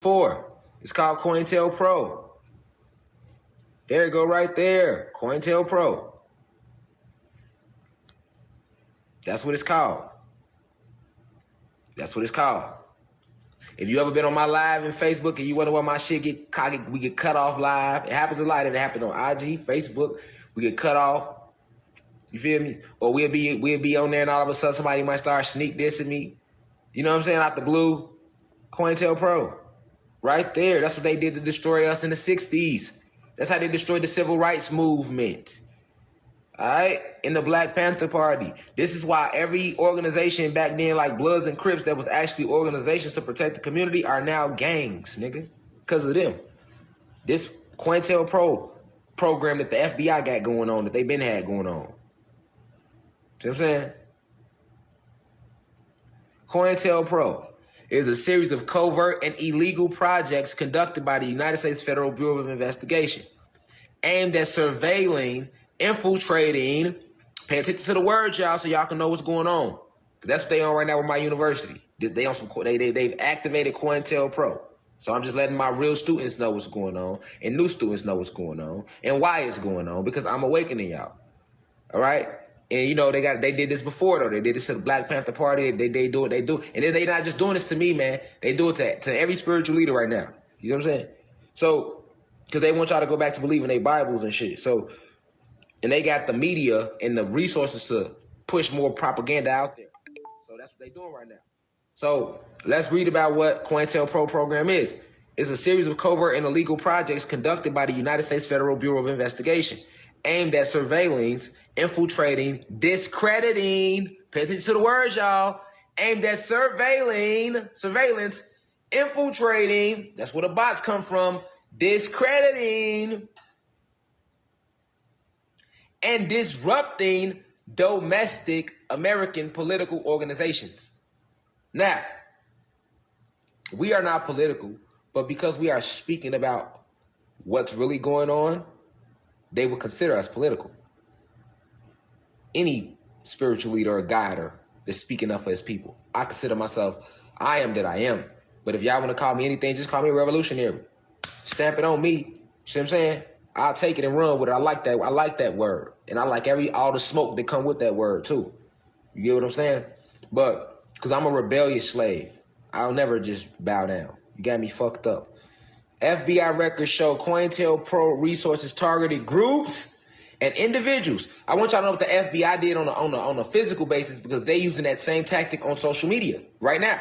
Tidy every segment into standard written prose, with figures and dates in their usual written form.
4. It's called COINTEL Pro. There you go right there. COINTEL Pro. That's what it's called. That's what it's called. If you ever been on my live in Facebook and you wonder why my shit we get cut off live. It happens a lot. It happens on IG, Facebook. We get cut off. You feel me? Or we'll be on there and all of a sudden somebody might start sneak dissing me. You know what I'm saying? Out the blue. COINTEL Pro. Right there. That's what they did to destroy us in the 60s. That's how they destroyed the civil rights movement. All right? In the Black Panther Party. This is why every organization back then, like Bloods and Crips, that was actually organizations to protect the community, are now gangs, nigga. Because of them. This COINTEL Pro program that the FBI got going on, that they been had going on. See what I'm saying? COINTEL Pro is a series of covert and illegal projects conducted by the United States Federal Bureau of Investigation aimed at surveilling, infiltrating, pay attention to the words, y'all, so y'all can know what's going on. Because that's what they on right now with my university. They've activated COINTEL Pro. So I'm just letting my real students know what's going on, and new students know what's going on, and why it's going on, because I'm awakening y'all. All right? And you know, they did this before though. They did this to the Black Panther Party. They do what they do. And then they not just doing this to me, man. They do it to every spiritual leader right now. You know what I'm saying? So, because they want y'all to go back to believing their Bibles and shit. So, and they got the media and the resources to push more propaganda out there. So that's what they doing right now. So let's read about what COINTEL Pro program is. It's a series of covert and illegal projects conducted by the United States Federal Bureau of Investigation aimed at surveillance, infiltrating, discrediting, pay attention to the words, y'all, aimed at surveillance, infiltrating, that's where the bots come from, discrediting, and disrupting domestic American political organizations. Now, we are not political, but because we are speaking about what's really going on, they would consider us political. Any spiritual leader or guide that's speaking up for his people. I consider myself, I am that I am. But if y'all want to call me anything, just call me a revolutionary. Stamp it on me. See what I'm saying? I'll take it and run with it. I like that word. And I like all the smoke that come with that word too. You get what I'm saying? But, because I'm a rebellious slave. I'll never just bow down. You got me fucked up. FBI records show COINTEL Pro resources targeted groups and individuals. I want y'all to know what the FBI did on a physical basis, because they using that same tactic on social media right now.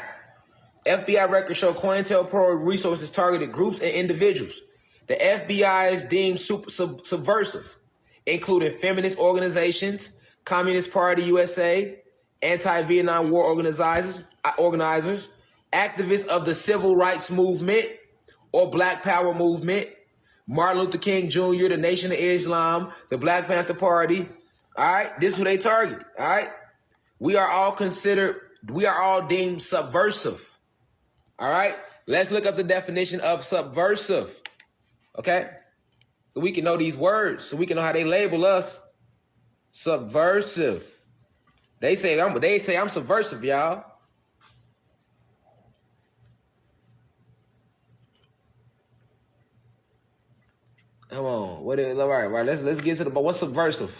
FBI records show COINTEL Pro resources targeted groups and individuals. The FBI is deemed subversive, including feminist organizations, Communist Party USA, anti-Vietnam War organizers, activists of the civil rights movement or Black Power movement, Martin Luther King Jr., the Nation of Islam, the Black Panther Party. All right, this is who they target. All right, we are all deemed subversive. All right, let's look up the definition of subversive. Okay, so we can know these words, so we can know how they label us. Subversive. They say I'm subversive, y'all. Come on, all right. Let's get to the. But what's subversive?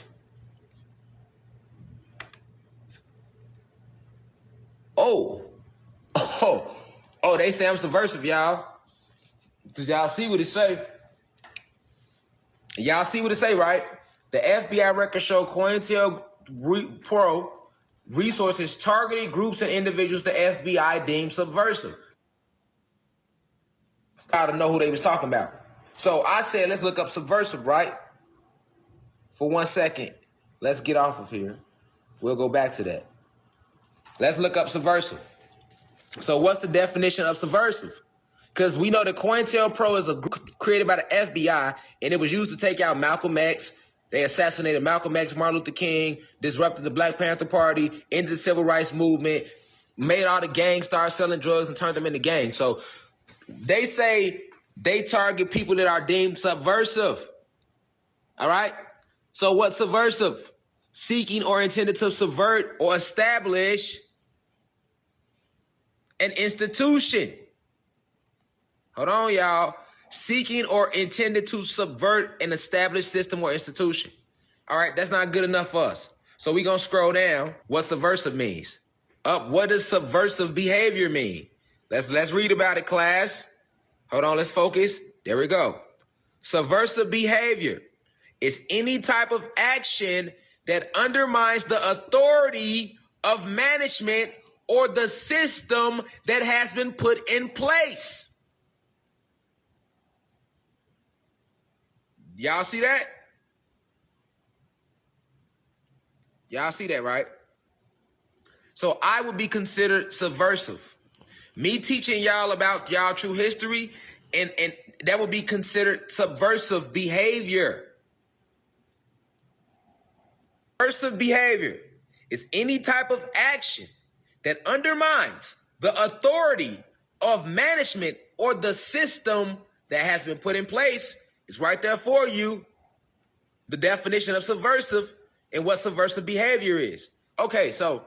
Oh, they say I'm subversive, y'all. Did y'all see what it say? Y'all see what it say, right? The FBI records show COINTEL Pro resources targeting groups and individuals the FBI deemed subversive. Gotta know who they was talking about. So I said, let's look up subversive, right? For 1 second. Let's get off of here. We'll go back to that. Let's look up subversive. So what's the definition of subversive? Because we know that COINTEL Pro is created by the FBI, and it was used to take out Malcolm X. They assassinated Malcolm X, Martin Luther King, disrupted the Black Panther Party, ended the civil rights movement, made all the gangs start selling drugs and turned them into gangs. So they say they target people that are deemed subversive. All right? So what's subversive? Seeking or intended to subvert or establish an institution. Hold on, y'all. Seeking or intended to subvert an established system or institution. All right, that's not good enough for us. So we're going to scroll down what subversive means. Up, what does subversive behavior mean? Let's read about it, class. Hold on, let's focus. There we go. Subversive behavior is any type of action that undermines the authority of management or the system that has been put in place. Y'all see that? Y'all see that, right? So I would be considered subversive. Me teaching y'all about y'all true history, and that would be considered subversive behavior. Subversive behavior is any type of action that undermines the authority of management or the system that has been put in place. It's right there for you. The definition of subversive and what subversive behavior is. Okay, so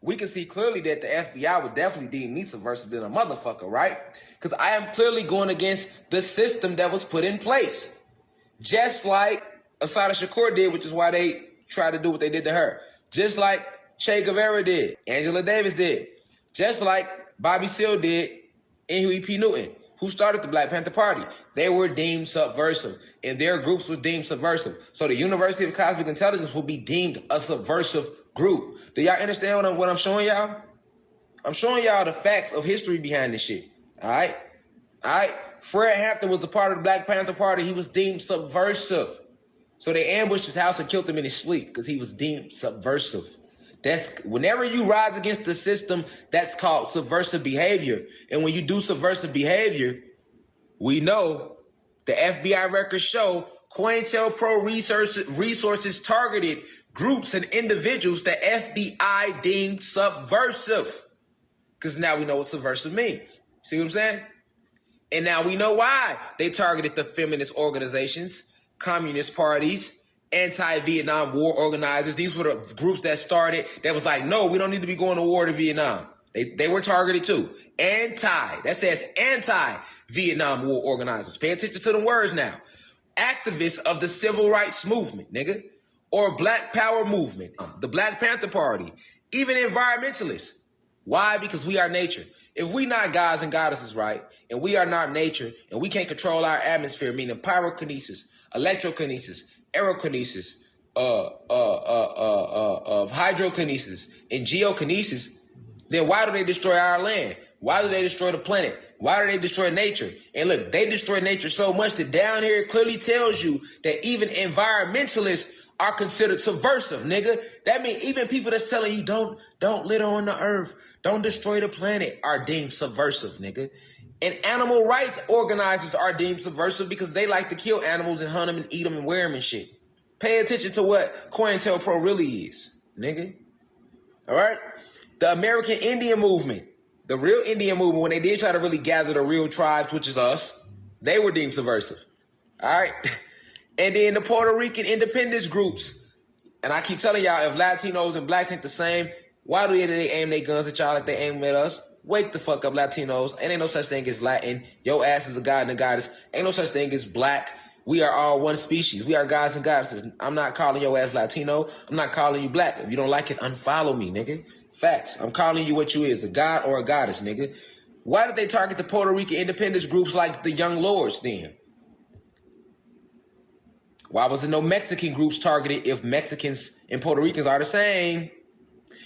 we can see clearly that the FBI would definitely deem me subversive than a motherfucker, right? Because I am clearly going against the system that was put in place. Just like Assata Shakur did, which is why they tried to do what they did to her. Just like Che Guevara did, Angela Davis did. Just like Bobby Seale did, and Huey P. Newton, who started the Black Panther Party. They were deemed subversive, and their groups were deemed subversive. So the University of Cosmic Intelligence will be deemed a subversive group. Do y'all understand what I'm showing y'all? I'm showing y'all the facts of history behind this shit. All right? Fred Hampton was a part of the Black Panther Party. He was deemed subversive. So they ambushed his house and killed him in his sleep because he was deemed subversive. That's whenever you rise against the system, that's called subversive behavior. And when you do subversive behavior, we know the FBI records show COINTELPRO resources targeted groups and individuals that FBI deemed subversive. Because now we know what subversive means. See what I'm saying? And now we know why they targeted the feminist organizations, communist parties, anti-Vietnam War organizers. These were the groups that started, that was like, no, we don't need to be going to war to Vietnam. They were targeted too. That says anti-Vietnam War organizers. Pay attention to the words now. Activists of the civil rights movement, nigga. Or Black Power movement. The Black Panther Party. Even environmentalists. Why? Because we are nature. If we not gods and goddesses, right, and we are not nature, and we can't control our atmosphere, meaning pyrokinesis, electrokinesis, aerokinesis, of hydrokinesis, and geokinesis, then why do they destroy our land? Why do they destroy the planet? Why do they destroy nature? And look, they destroy nature so much that down here it clearly tells you that even environmentalists are considered subversive, nigga. That means even people that's telling you don't litter on the earth, don't destroy the planet, are deemed subversive, nigga. And animal rights organizers are deemed subversive because they like to kill animals and hunt them and eat them and wear them and shit. Pay attention to what COINTELPRO really is, nigga. All right? The American Indian movement, the real Indian movement, when they did try to really gather the real tribes, which is us, they were deemed subversive. All right? And then the Puerto Rican independence groups. And I keep telling y'all, if Latinos and blacks ain't the same, why do they aim their guns at y'all like they aim at us? Wake the fuck up, Latinos. And ain't no such thing as Latin. Your ass is a god and a goddess. Ain't no such thing as black. We are all one species. We are gods and goddesses. I'm not calling your ass Latino. I'm not calling you black. If you don't like it, unfollow me, nigga. Facts. I'm calling you what you is, a god or a goddess, nigga. Why did they target the Puerto Rican independence groups like the Young Lords then? Why wasn't no Mexican groups targeted if Mexicans and Puerto Ricans are the same?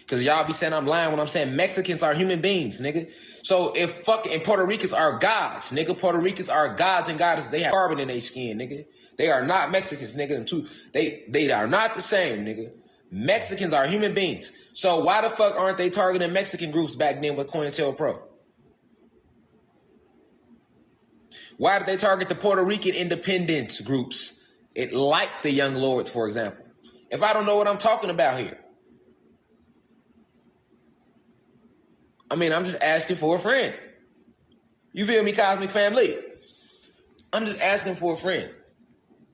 Because y'all be saying I'm lying when I'm saying Mexicans are human beings, nigga. So if fucking Puerto Ricans are gods, nigga. Puerto Ricans are gods and goddesses. They have carbon in their skin, nigga. They are not Mexicans, nigga. They are not the same, nigga. Mexicans are human beings. So why the fuck aren't they targeting Mexican groups back then with COINTELPRO? Why did they target the Puerto Rican independence groups? It like the Young Lords, for example. If I don't know what I'm talking about here. I mean, I'm just asking for a friend. You feel me, Cosmic Family? I'm just asking for a friend.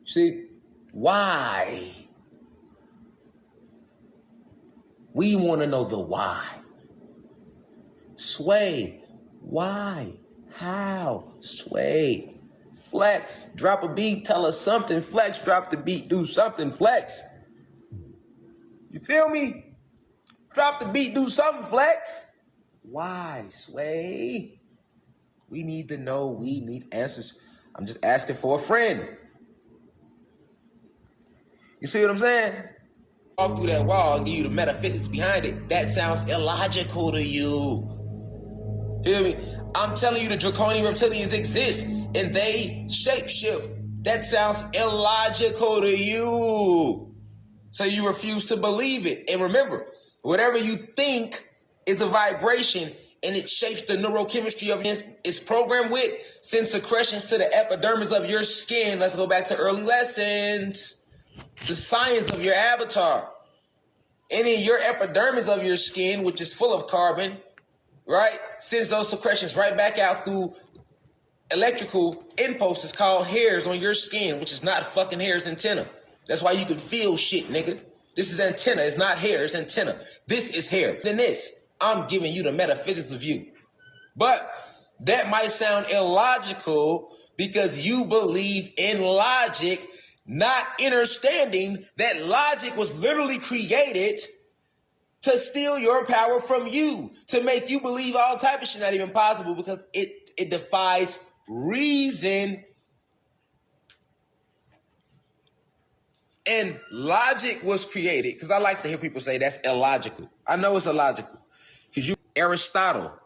See, why? We want to know the why. Sway, Why? How? Sway. Flex. Drop a beat. Tell us something. Flex. Drop the beat. Do something. Flex. You feel me? Drop the beat. Do something. Flex. Why? Sway. We need to know. We need answers. I'm just asking for a friend. You see what I'm saying? Walk through that wall and give you the metaphysics behind it. That sounds illogical to you. Hear me? I'm telling you the draconian reptilians exist and they shapeshift. That sounds illogical to you. So you refuse to believe it. And remember, whatever you think is a vibration and it shapes the neurochemistry of it's programmed with, sends secretions to the epidermis of your skin. Let's go back to early lessons. The science of your avatar. And in your epidermis of your skin, which is full of carbon, right, sends those secretions right back out through electrical impulses called hairs on your skin, which is not fucking hair, it's antenna. That's why you can feel shit, nigga. This is antenna, it's not hair, it's antenna. This is hair. Then this, I'm giving you the metaphysics of you. But that might sound illogical because you believe in logic, not understanding that logic was literally created to steal your power from you, to make you believe all type of shit not even possible because it defies reason. And logic was created, because I like to hear people say that's illogical. I know it's illogical. Because Aristotle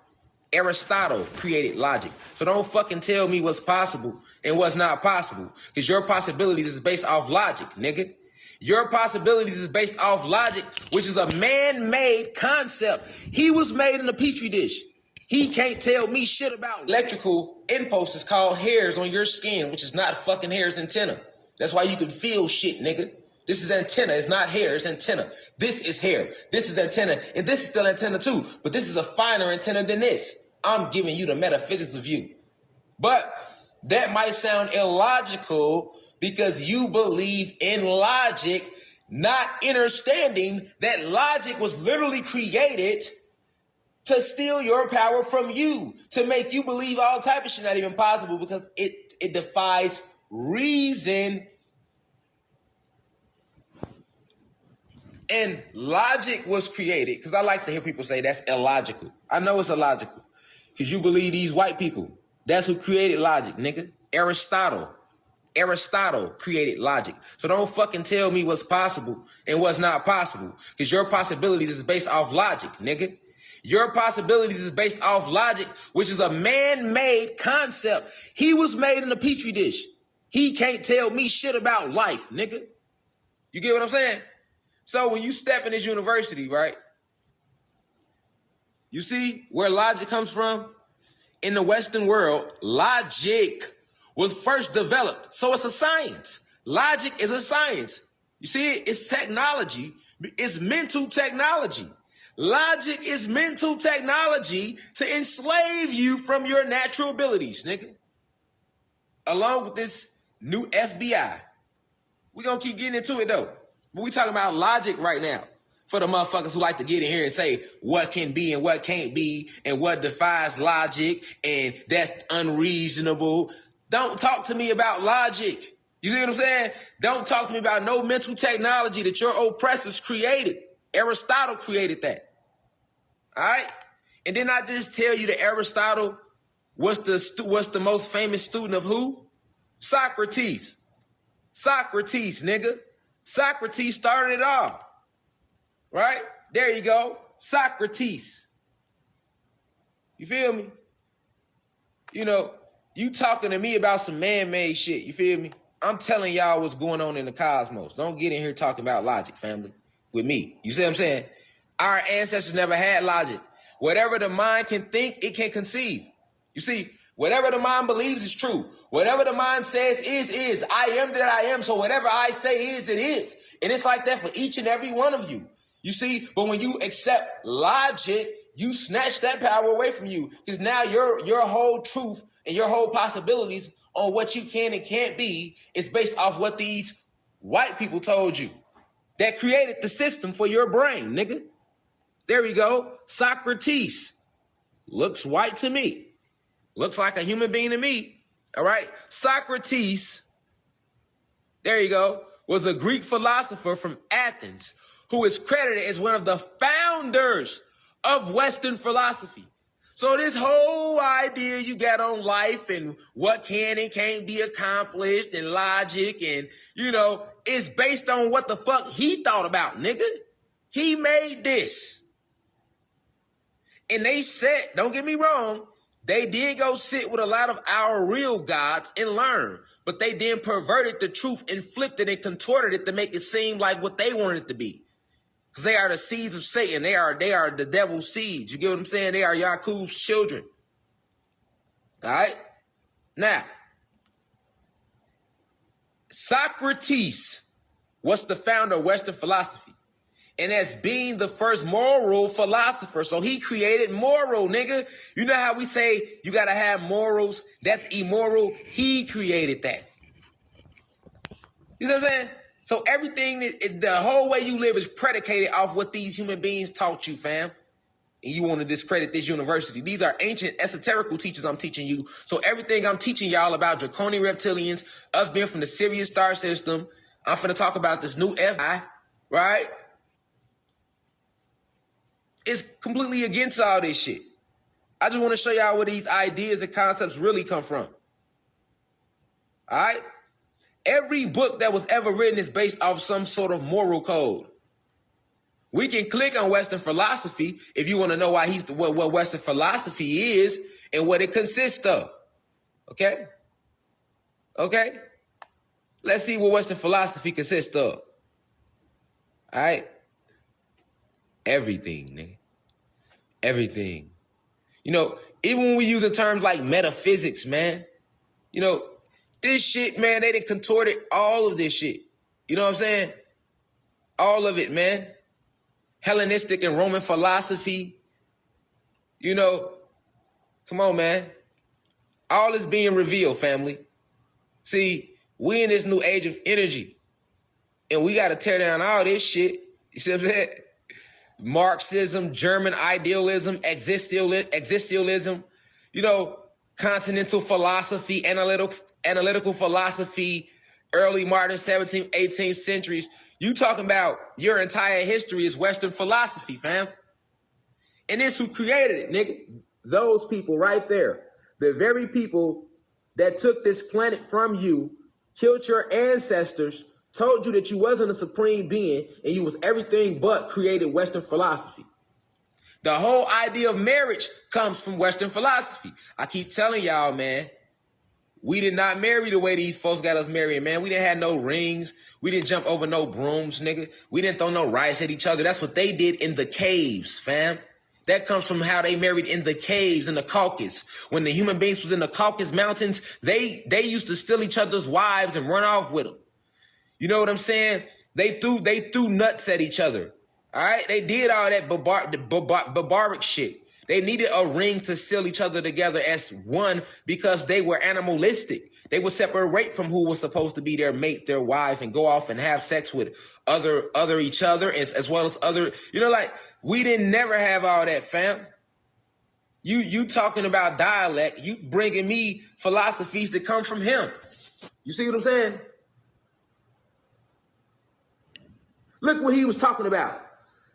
created logic. So don't fucking tell me what's possible and what's not possible. Because your possibilities is based off logic, nigga. Your possibilities is based off logic, which is a man-made concept. He was made in a petri dish. He can't tell me shit about electrical impulses called hairs on your skin, which is not fucking hair, it's antenna. That's why you can feel shit, nigga. This is antenna, it's not hair, it's antenna. This is hair, this is antenna, and this is still antenna too. But this is a finer antenna than this. I'm giving you the metaphysics of you. But that might sound illogical because you believe in logic, not understanding that logic was literally created to steal your power from you, to make you believe all type of shit not even possible because it defies reason. And logic was created, because I like to hear people say that's illogical. I know it's illogical, because you believe these white people. That's who created logic, nigga. Aristotle created logic. So don't fucking tell me what's possible and what's not possible, because your possibilities is based off logic, nigga. Your possibilities is based off logic, which is a man-made concept. He was made in a petri dish. He can't tell me shit about life, nigga. You get what I'm saying? So when you step in this university, right, you see where logic comes from? In the Western world, logic was first developed. So it's a science. Logic is a science. You see, it's technology. It's mental technology. Logic is mental technology to enslave you from your natural abilities, nigga. Along with this new FBI. We're going to keep getting into it, though. But we talking about logic right now. For the motherfuckers who like to get in here and say what can be and what can't be and what defies logic and that's unreasonable. Don't talk to me about logic. You see what I'm saying? Don't talk to me about no mental technology that your oppressors created. Aristotle created that. All right? And then I just tell you that Aristotle was the most famous student of who? Socrates. Socrates, nigga. Socrates started it all. Right? There you go. Socrates. You feel me? You know, you talking to me about some man-made shit. You feel me? I'm telling y'all what's going on in the cosmos. Don't get in here talking about logic, family, with me. You see what I'm saying? Our ancestors never had logic. Whatever the mind can think, it can conceive. You see, whatever the mind believes is true. Whatever the mind says is. I am that I am. So whatever I say is, it is. And it's like that for each and every one of you. You see, but when you accept logic, you snatch that power away from you. Because now your whole truth and your whole possibilities on what you can and can't be is based off what these white people told you. That created the system for your brain, nigga. There we go. Socrates. Looks white to me. Looks like a human being to me. All right. Socrates, there you go, was a Greek philosopher from Athens who is credited as one of the founders of Western philosophy. So this whole idea you got on life and what can and can't be accomplished and logic and, is based on what the fuck he thought about, nigga. He made this. And they said, don't get me wrong, they did go sit with a lot of our real gods and learn. But they then perverted the truth and flipped it and contorted it to make it seem like what they wanted it to be. Because they are the seeds of Satan. They are the devil's seeds. You get what I'm saying? They are Yaakov's children. All right? Now, Socrates was the founder of Western philosophy. And as being the first moral philosopher. So he created moral, nigga. You know how we say you got to have morals? That's immoral. He created that. You know what I'm saying? So everything, the whole way you live is predicated off what these human beings taught you, fam. And you want to discredit this university. These are ancient esoterical teachers I'm teaching you. So everything I'm teaching y'all about draconian reptilians, us being from the Sirius star system, I'm finna talk about this new F.B.I.C.I.A, right? It's completely against all this shit. I just want to show y'all where these ideas and concepts really come from. All right? Every book that was ever written is based off some sort of moral code. We can click on Western philosophy if you want to know why what Western philosophy is and what it consists of. Okay? Okay? Let's see what Western philosophy consists of. All right? Everything, nigga. Everything. Even when we use terms like metaphysics, man, this shit, man, they done contorted all of this shit. You know what I'm saying? All of it, man. Hellenistic and Roman philosophy. Come on, man. All is being revealed, family. See, we in this new age of energy. And we got to tear down all this shit. You see what I'm saying? Marxism, German idealism, existentialism, continental philosophy, analytical philosophy, early modern 17th, 18th centuries. You talking about your entire history is Western philosophy, fam. And it's who created it, nigga. Those people right there. The very people that took this planet from you, killed your ancestors, told you that you wasn't a supreme being and you was everything but created Western philosophy. The whole idea of marriage comes from Western philosophy. I keep telling y'all, man, we did not marry the way these folks got us marrying, man. We didn't have no rings. We didn't jump over no brooms, nigga. We didn't throw no rice at each other. That's what they did in the caves, fam. That comes from how they married in the caves in the Caucasus. When the human beings was in the Caucasus Mountains, they used to steal each other's wives and run off with them. You know what I'm saying? They threw nuts at each other. All right? They did all that barbaric shit. They needed a ring to seal each other together as one because they were animalistic. They would separate from who was supposed to be their mate, their wife, and go off and have sex with other each other as well as other, we didn't never have all that, fam. You talking about dialect, you bringing me philosophies that come from him. You see what I'm saying? Look what he was talking about.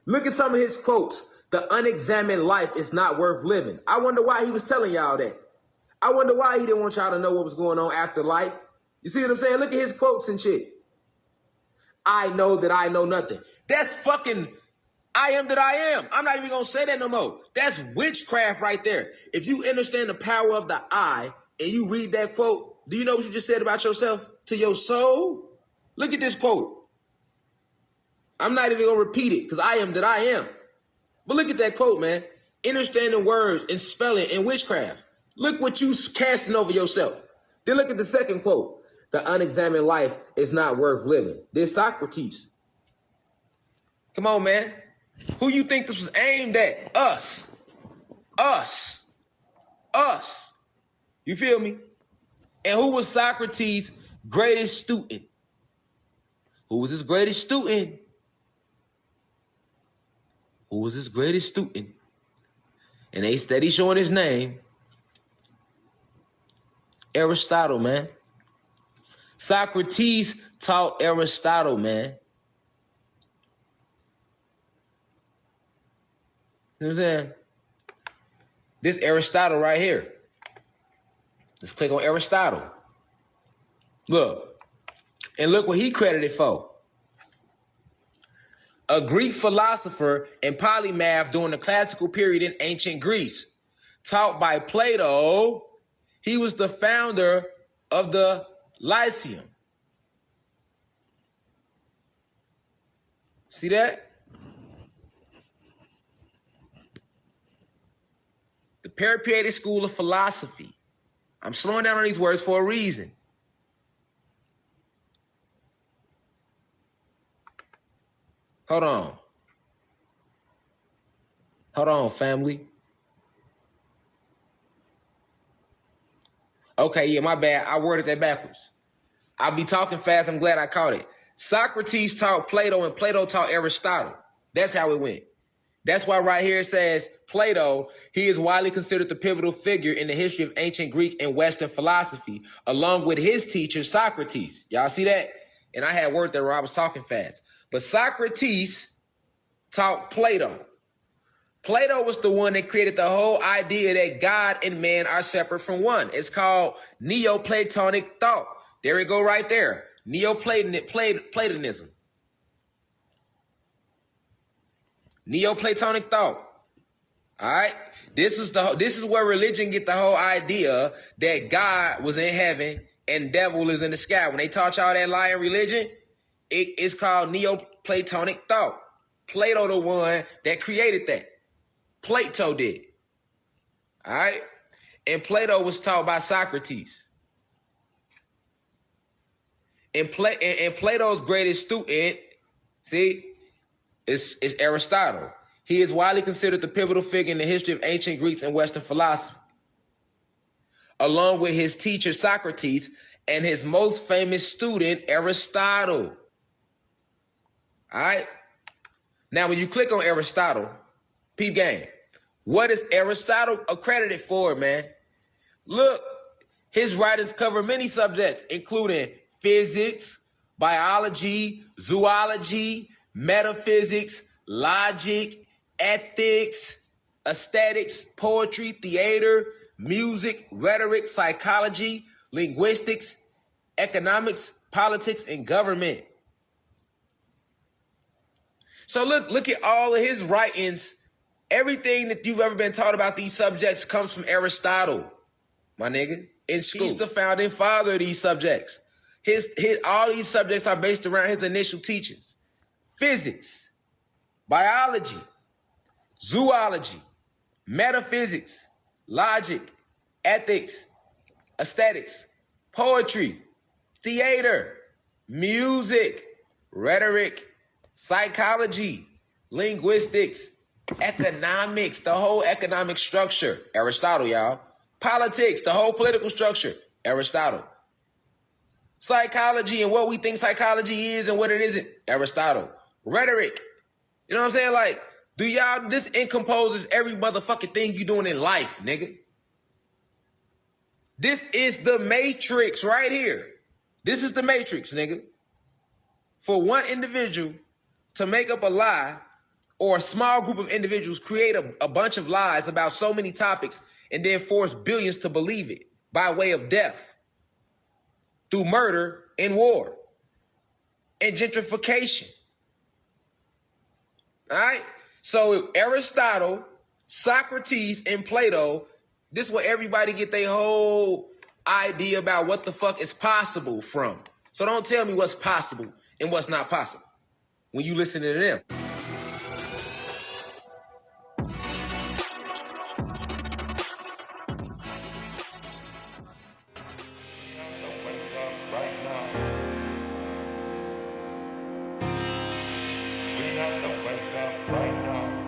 Look at some of his quotes. The unexamined life is not worth living. I wonder why he was telling y'all that. I wonder why he didn't want y'all to know what was going on after life. You see what I'm saying? Look at his quotes and shit. I know that I know nothing. That's fucking I am that I am. I'm not even going to say that no more. That's witchcraft right there. If you understand the power of the I and you read that quote, do you know what you just said about yourself? To your soul? Look at this quote. I'm not even going to repeat it because I am that I am. But look at that quote, man. Understanding words and spelling and witchcraft. Look what you casting over yourself. Then look at the second quote. The unexamined life is not worth living. This Socrates. Come on, man. Who you think this was aimed at? Us. Us. Us. You feel me? And who was Socrates' greatest student? Who was his greatest student? Who was his greatest student? And they steady showing his name. Aristotle, man. Socrates taught Aristotle, man. You know what I'm saying? This Aristotle right here. Let's click on Aristotle. Look. And look what he credited for. A Greek philosopher and polymath during the classical period in ancient Greece. Taught by Plato, he was the founder of the Lyceum. See that? The Peripatetic School of Philosophy. I'm slowing down on these words for a reason. Hold on, family. Okay, yeah, my bad. I worded that backwards. I'll be talking fast. I'm glad I caught it. Socrates taught Plato and Plato taught Aristotle. That's how it went. That's why right here it says Plato, he is widely considered the pivotal figure in the history of ancient Greek and Western philosophy, along with his teacher, Socrates. Y'all see that? And I had word there where I was talking fast. But Socrates taught Plato. Plato was the one that created the whole idea that God and man are separate from one. It's called Neoplatonic thought. There we go right there. Neoplatonism. Neoplatonic thought. All right. This is where religion get the whole idea that God was in heaven and devil is in the sky. When they taught y'all that lie in religion, it's called Neoplatonic thought. Plato the one that created that. Plato did. All right. And Plato was taught by Socrates. And Plato's greatest student, see, is Aristotle. He is widely considered the pivotal figure in the history of ancient Greeks and Western philosophy, along with his teacher Socrates and his most famous student Aristotle. All right. Now, when you click on Aristotle, peep game, what is Aristotle accredited for, man? Look, his writings cover many subjects, including physics, biology, zoology, metaphysics, logic, ethics, aesthetics, poetry, theater, music, rhetoric, psychology, linguistics, economics, politics, and government. So look at all of his writings. Everything that you've ever been taught about these subjects comes from Aristotle, my nigga. And he's the founding father of these subjects. All these subjects are based around his initial teachings. Physics, biology, zoology, metaphysics, logic, ethics, aesthetics, poetry, theater, music, rhetoric, psychology, linguistics, economics, the whole economic structure, Aristotle, y'all. Politics, the whole political structure, Aristotle. Psychology and what we think psychology is and what it isn't, Aristotle. Rhetoric, you know what I'm saying? Like, this encompasses every motherfucking thing you doing in life, nigga. This is the matrix right here. This is the matrix, nigga. For one individual to make up a lie, or a small group of individuals create a bunch of lies about so many topics and then force billions to believe it by way of death, through murder and war and gentrification. All right? So Aristotle, Socrates, and Plato, this is where everybody get their whole idea about what the fuck is possible from. So don't tell me what's possible and what's not possible when you listen to them. We have to wake up right now.